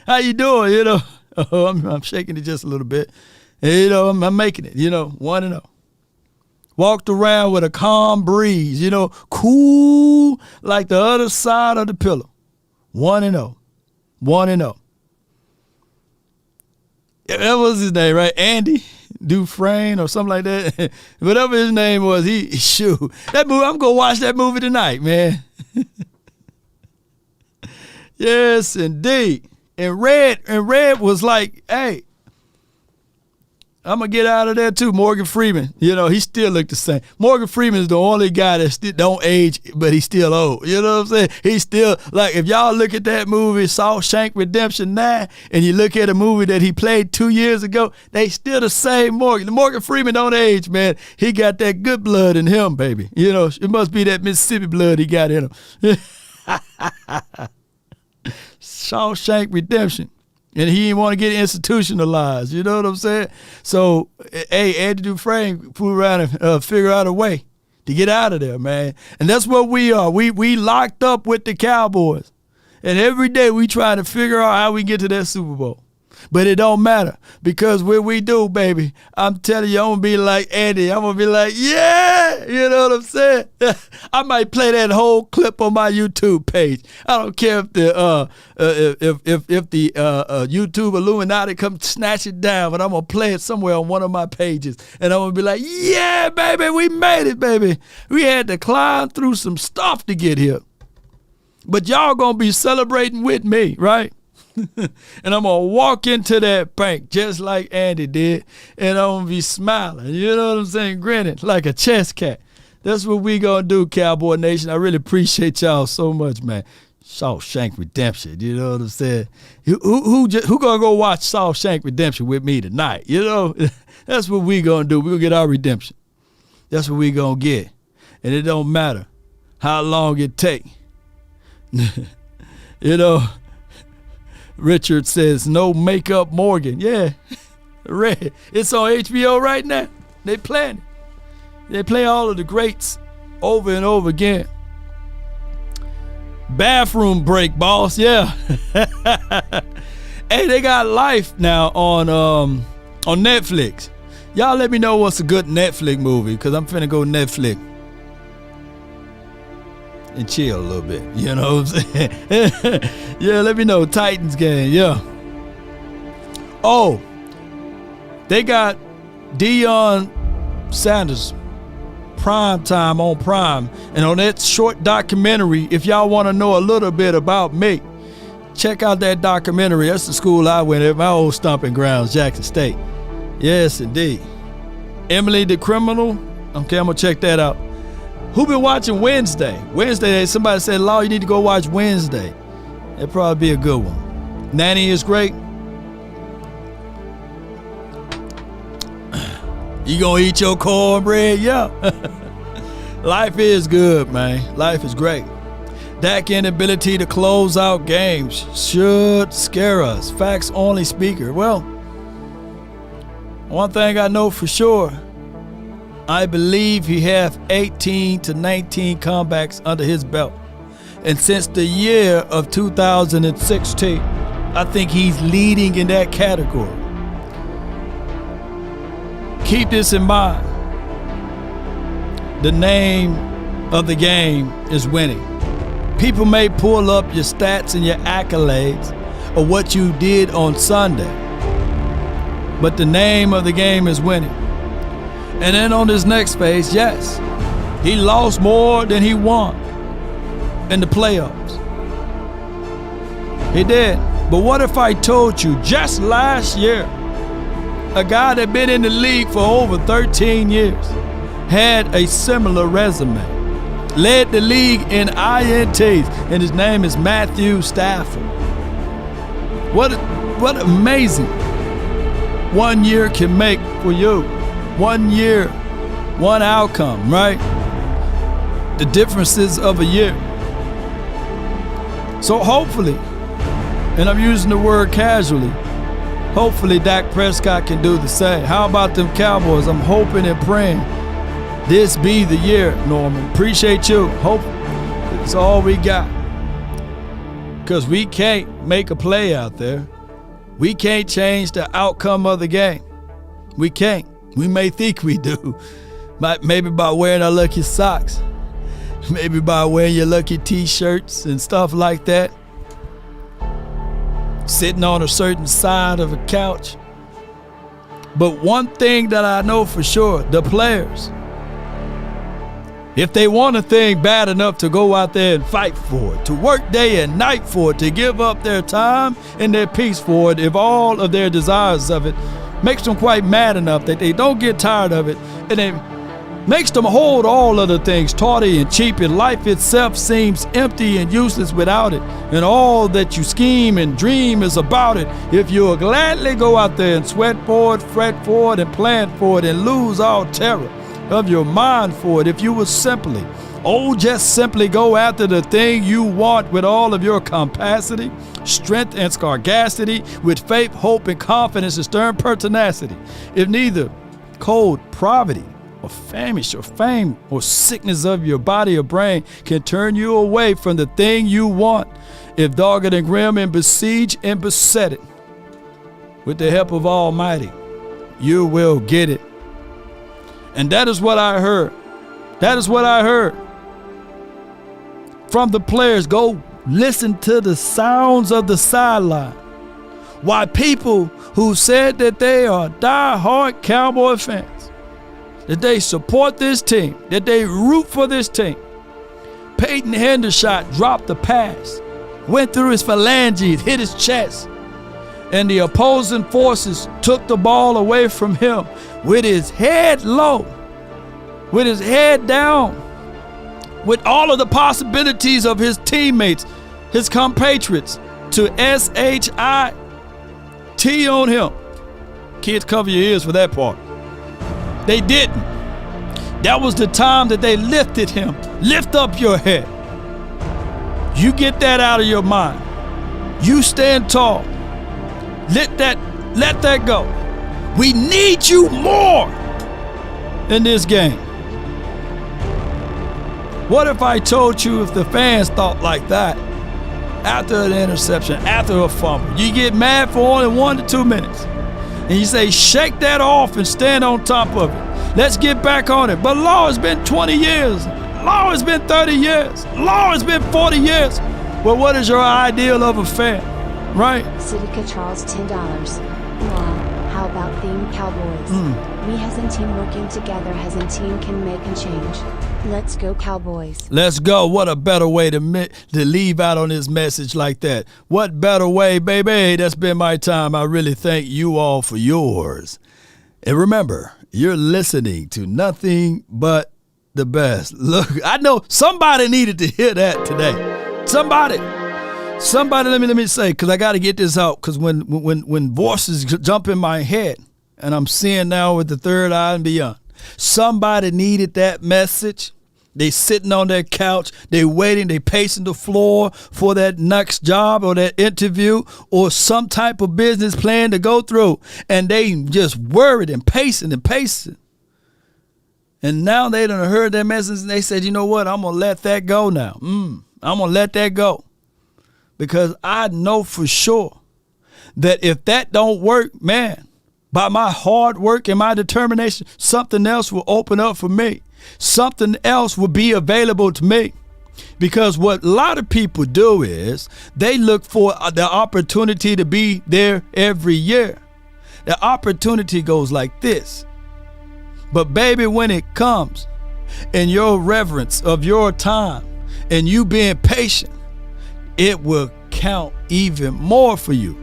How you doing? I'm shaking it just a little bit. I'm making it, 1-0. Walked around with a calm breeze, cool like the other side of the pillow. 1-0. 1-0. That was his name, right? Andy Dufresne or something like that. Whatever his name was, that movie, I'm gonna watch that movie tonight, man. Yes, indeed. And Red was like, hey, I'm going to get out of there too. Morgan Freeman, he still looked the same. Morgan Freeman is the only guy that still don't age, but he's still old. You know what I'm saying? He's still, like, if y'all look at that movie, Shawshank Redemption 9, and you look at a movie that he played 2 years ago, they still the same Morgan. Morgan Freeman don't age, man. He got that good blood in him, baby. It must be that Mississippi blood he got in him. Shawshank Redemption. And he didn't want to get institutionalized. You know what I'm saying? So, hey, Andy Dufresne flew around and figure out a way to get out of there, man. And that's what we are. We locked up with the Cowboys. And every day we try to figure out how we get to that Super Bowl. But it don't matter because what we do, baby, I'm telling you, I'm going to be like Andy. I'm going to be like, yeah, you know what I'm saying? I might play that whole clip on my YouTube page. I don't care if the YouTube Illuminati come snatch it down, but I'm going to play it somewhere on one of my pages. And I'm going to be like, yeah, baby, we made it, baby. We had to climb through some stuff to get here. But y'all going to be celebrating with me, right? And I'm going to walk into that bank just like Andy did, and I'm going to be smiling, you know what I'm saying, grinning like a chess cat. That's what we going to do, Cowboy Nation. I really appreciate y'all so much, man. Shawshank Redemption, you know what I'm saying? Who going to go watch Shawshank Redemption with me tonight? That's what we going to do. We're going to get our redemption. That's what we going to get. And it don't matter how long it take. Richard says, no makeup Morgan. Yeah, Red. It's on HBO right now. They playing it. They play all of the greats over and over again. Bathroom break, boss. Yeah. Hey, they got Life now on Netflix. Y'all let me know what's a good Netflix movie, because I'm finna go Netflix and chill a little bit, you know what I'm saying? Yeah, let me know. Titans game, yeah. Oh, they got Deion Sanders prime time on Prime. And on that short documentary, if y'all want to know a little bit about me, check out that documentary. That's the school I went at, my old stomping grounds, Jackson State. Yes, indeed. Emily the Criminal. Okay, I'm going to check that out. Who been watching Wednesday? Wednesday, somebody said, Law, you need to go watch Wednesday. It'd probably be a good one. Nanny is great. You gonna eat your cornbread? Yeah. Life is good, man. Life is great. Dak's inability to close out games should scare us. Facts only speaker. Well, one thing I know for sure, I believe he have 18 to 19 comebacks under his belt. And since the year of 2016, I think he's leading in that category. Keep this in mind. The name of the game is winning. People may pull up your stats and your accolades or what you did on Sunday, but the name of the game is winning. And then on this next phase, yes, he lost more than he won in the playoffs. He did. But what if I told you just last year, a guy that been in the league for over 13 years had a similar resume, led the league in INTs, and his name is Matthew Stafford. What amazing 1 year can make for you. 1 year, one outcome, right? The differences of a year. So hopefully, and I'm using the word casually, hopefully Dak Prescott can do the same. How about them Cowboys? I'm hoping and praying this be the year, Norman. Appreciate you. Hope it's all we got. Because we can't make a play out there. We can't change the outcome of the game. We can't. We may think we do. Maybe by wearing our lucky socks. Maybe by wearing your lucky t-shirts and stuff like that. Sitting on a certain side of a couch. But one thing that I know for sure, the players, if they want a thing bad enough to go out there and fight for it, to work day and night for it, to give up their time and their peace for it, if all of their desires of it makes them quite mad enough that they don't get tired of it, and it makes them hold all of the things tawdry and cheap, and life itself seems empty and useless without it, and all that you scheme and dream is about it. If you'll gladly go out there and sweat for it, fret for it, and plan for it, and lose all terror of your mind for it, if you will just simply go after the thing you want with all of your capacity, strength, and sagacity, with faith, hope, and confidence, and stern pertinacity. If neither cold poverty or famish or fame or sickness of your body or brain can turn you away from the thing you want, if dogged and grim and besiege and beset it, with the help of Almighty, you will get it. And that is what I heard. That is what I heard from the players. Go listen to the sounds of the sideline. Why people who said that they are die-hard Cowboy fans, that they support this team, that they root for this team. Peyton Hendershot dropped the pass, went through his phalanges, hit his chest, and the opposing forces took the ball away from him with his head low, with his head down, with all of the possibilities of his teammates, his compatriots, to SHIT on him. Kids, cover your ears for that part. They didn't. That was the time that they lifted him. Lift up your head. You get that out of your mind. You stand tall. Let that go. We need you more in this game. What if I told you if the fans thought like that after an interception, after a fumble? You get mad for only 1 to 2 minutes. And you say, shake that off and stand on top of it. Let's get back on it. But Lord, it's been 20 years. Lord, it's been 30 years. Lord, it's been 40 years. Well, what is your ideal of a fan, right? Sidica Charles, $10. Wow, how about theme Cowboys? We as a team working together as a team can make a change. Let's go Cowboys. Let's go. What a better way to leave out on this message like that. What better way, baby? That's been my time. I really thank you all for yours. And remember, you're listening to nothing but the best. Look, I know somebody needed to hear that today. Somebody, let me say, because I got to get this out, because when voices jump in my head, and I'm seeing now with the third eye and beyond, somebody needed that message They sitting on their couch, they waiting, they pacing the floor for that next job or that interview or some type of business plan to go through. And they just worried and pacing and pacing. And now they done heard that message and they said, you know what, I'm going to let that go now. I'm going to let that go. Because I know for sure that if that don't work, man, by my hard work and my determination, something else will open up for me. Something else will be available to me. Because what a lot of people do is they look for the opportunity to be there every year. The opportunity goes like this. But baby, when it comes in your reverence of your time and you being patient, it will count even more for you.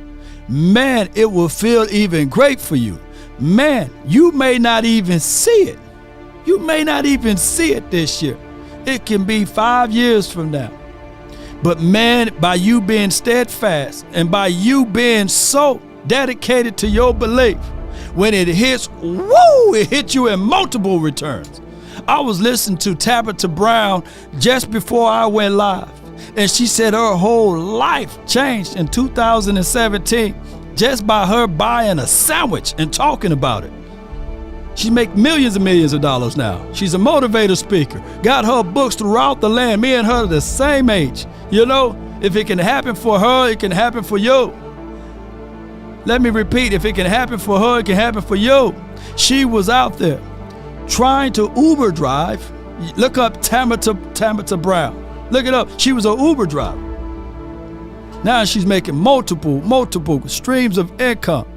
Man, it will feel even great for you. Man, you may not even see it. You may not even see it this year. It can be 5 years from now. But man, by you being steadfast and by you being so dedicated to your belief, when it hits, woo, it hits you in multiple returns. I was listening to Tabitha Brown just before I went live. And she said her whole life changed in 2017 just by her buying a sandwich and talking about it. She makes millions and millions of dollars now. She's a motivator speaker. Got her books throughout the land. Me and her are the same age. You know, if it can happen for her, it can happen for you. Let me repeat, if it can happen for her, it can happen for you. She was out there trying to Uber drive. Look up Tabitha Brown. Look it up. She was an Uber driver. Now she's making multiple streams of income.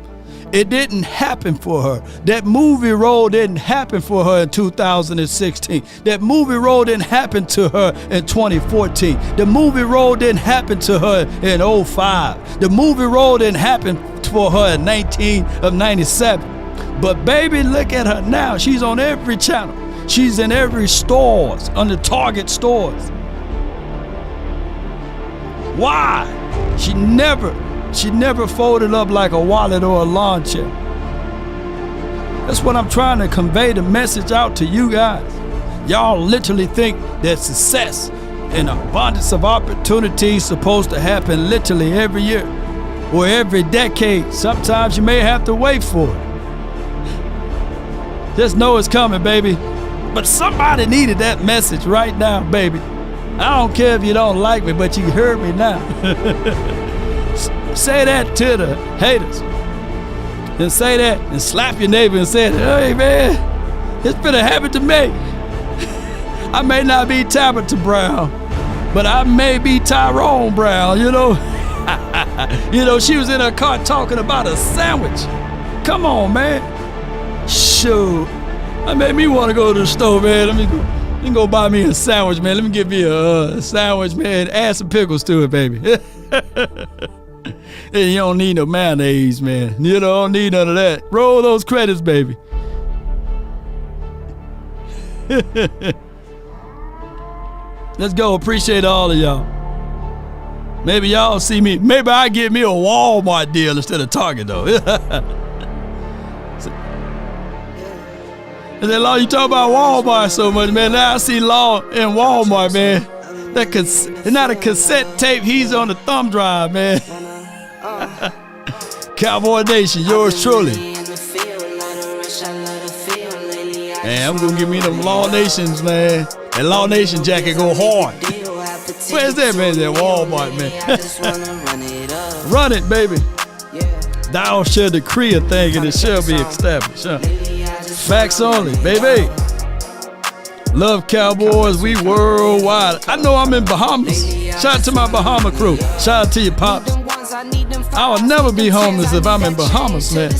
It didn't happen for her. That movie role didn't happen for her in 2016. That movie role didn't happen to her in 2014. The movie role didn't happen to her in 2005. The movie role didn't happen for her in 1997. But baby, look at her now. She's on every channel. She's in every stores, on the Target stores. Why? She never folded up like a wallet or a lawn chair. That's what I'm trying to convey the message out to you guys. Y'all literally think that success and abundance of opportunity is supposed to happen literally every year or every decade. Sometimes you may have to wait for it. Just know it's coming, baby. But somebody needed that message right now, baby. I don't care if you don't like me, but you heard me now. Say that to the haters. And say that and slap your neighbor and say, hey man, it's finna happen to me. I may not be Tabitha Brown, but I may be Tyrone Brown, you know. You know, she was in her car talking about a sandwich. Come on, man. Shoot. That made me want to go to the store, man. Let me go buy me a sandwich, man. Let me get me a sandwich, man. Add some pickles to it, baby. And you don't need no mayonnaise, man. You don't need none of that. Roll those credits, baby. Let's go. Appreciate all of y'all. Maybe y'all see me. Maybe I get me a Walmart deal instead of Target, though. And then, Law, you talk about Walmart so much, man. Now I see Law in Walmart, man. It's not a cassette tape. He's on the thumb drive, man. Cowboy Nation, yours truly. Man, I'm gonna give me them Law Nations, man. That Law Nation jacket go hard. Where's that, man? That Walmart, man. Run it, baby. Thou shall decree a thing and it shall be established. Huh? Facts only, baby. Love Cowboys, we worldwide. I know I'm in Bahamas. Shout out to my Bahama crew. Shout out to you, Pops. I will never be homeless if I'm in Bahamas, man.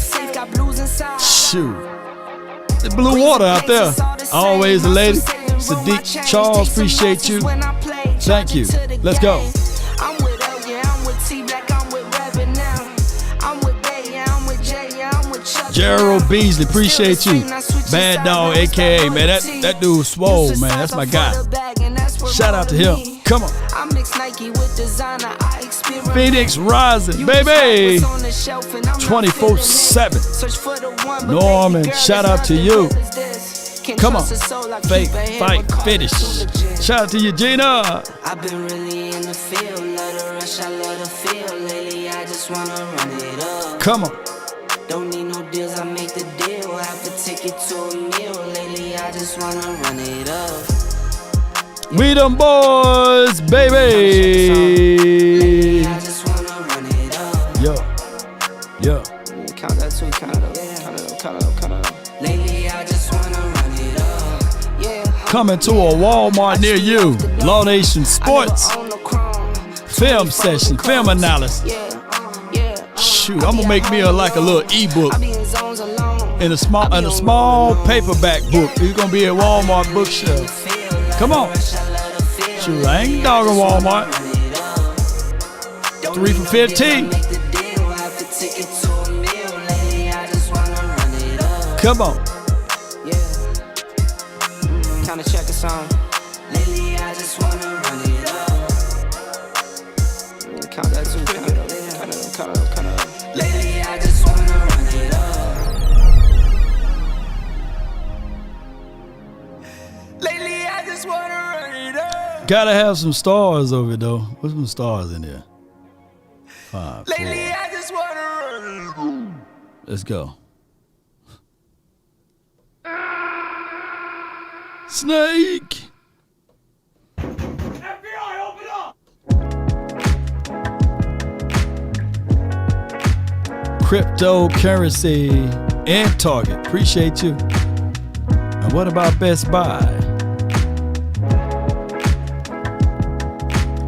Shoot. The blue water out there. Always a lady. Sadiq Charles, appreciate you. Thank you. Let's go. Gerald Beasley, appreciate you. Bad Dog, a.k.a. man, that dude swole, man. That's my guy. Shout out to him. Come on. Phoenix Rising, baby. 24/7. Norman, shout out to you. Come on. Fake, fight, finish. Shout out to you, Gina. I've been really in the field, love the rush, I love the feel. Lately, I just wanna run it up. Come on. Don't need no deals, I make the deal. Have to take it to a meal. Lately, I just wanna run it up. We them boys, baby. Lately, I just wanna run it up. Yo. Count that too, count it up, count it up. Lately, I just wanna run it up. Yeah. Coming to a Walmart near you. Law Nation Sports. Film session, film analysis. Shoot, I'm gonna make me a little ebook in a small paperback book. It's gonna be at Walmart bookshelf. Come on. Shoot, I ain't dogging Walmart. 3 for $15. Come on. Time to check a song. Lately, I just wanna run it up. Count that too, count it up. Lately, I just wanna run it up. Lately, I just wanna run it up. Gotta have some stars over it though. What's some stars in there? 5, 4. Lately, I just wanna run it up. Let's go. Snake. FBI, open up! Cryptocurrency and Target. Appreciate you. And what about Best Buy?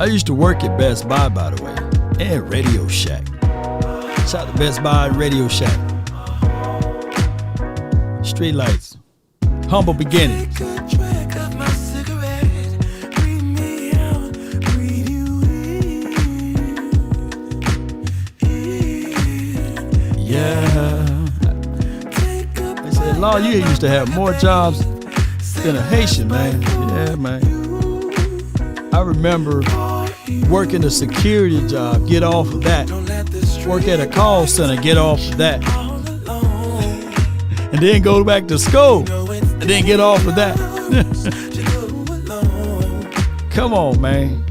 I used to work at Best Buy, by the way, and Radio Shack. Shout out to Best Buy and Radio Shack. Street lights. Humble beginnings. Yeah. They said, Law, you used to have more jobs than a Haitian, man. Yeah, man. I remember working a security job, get off of that. Work at a call center, get off of that. And then go back to school, and then get off of that. Come on, man.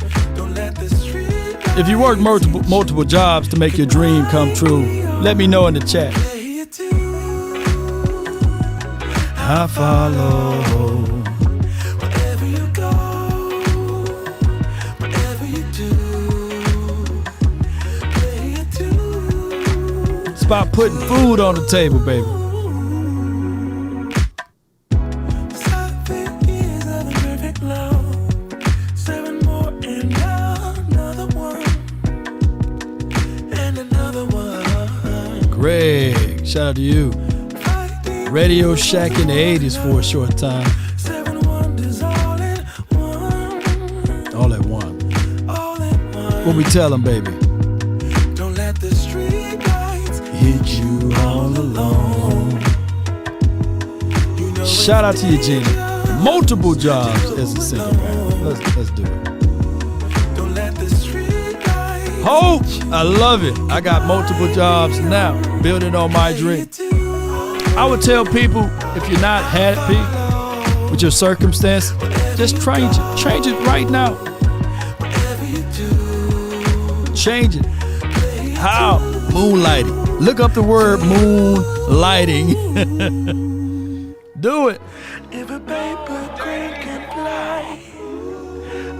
If you work multiple jobs to make your dream come true, let me know in the chat. I follow. Wherever you go, whatever you do, play it too. It's about putting food on the table, baby. 7 years of perfect love, 7 more and another one, and another one. Greg, shout out to you. Radio Shack in the 80s for a short time. 7 wonders all in one. All at one. All in one. What we tell them, baby? Don't let the street lights Hit you all alone. You know Shout out to you, Gina. Multiple jobs as a single parent. Let's do it. don't let the street lights Hope, I love it. I got multiple jobs now, building on my dream. I would tell people, if you're not happy with your circumstance, just change it. Change it right now. whatever you do. Change it. How? Moonlighting. Look up the word moonlighting. Do it. If a paper crane can fly,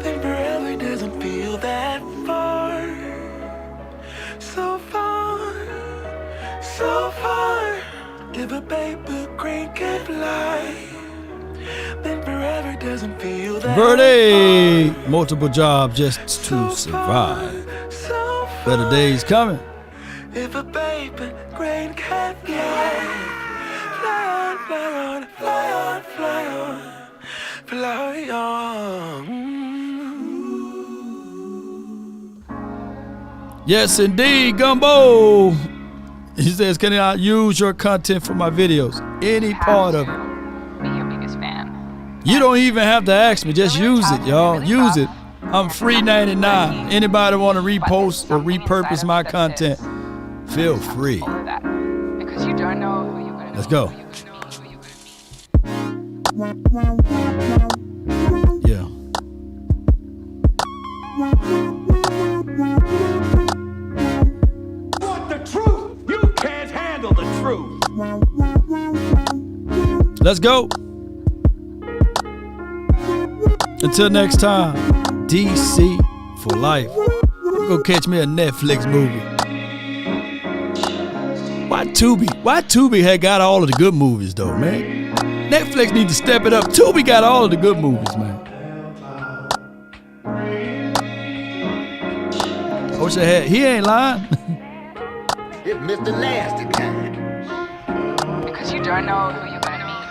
then forever doesn't feel that far. So far, so far. If a paper crane can fly, then forever doesn't feel that Verde. Multiple jobs just to survive. far. So far. Better days coming. If a paper crane can fly, fly on, fly on, fly on, fly on, fly on. Yes, indeed, Gumbo. He says, can I use your content for my videos? Any part of it. Be your biggest fan. You don't even have to ask me. Just use it, y'all. Use it. I'm free 99. Anybody want to repost or repurpose my content, feel free. Over that. Because you don't know who you're going to Let's go. Yeah. Want the truth? You can't handle the truth. Let's go. Until next time, DC for life. Go catch me a Netflix movie. Why Tubi had got all of the good movies though, man? Netflix need to step it up. Tubi got all of the good movies, man. What's your head? He ain't lying. It's Mr. Nasty kind. Because you don't know who you're gonna meet.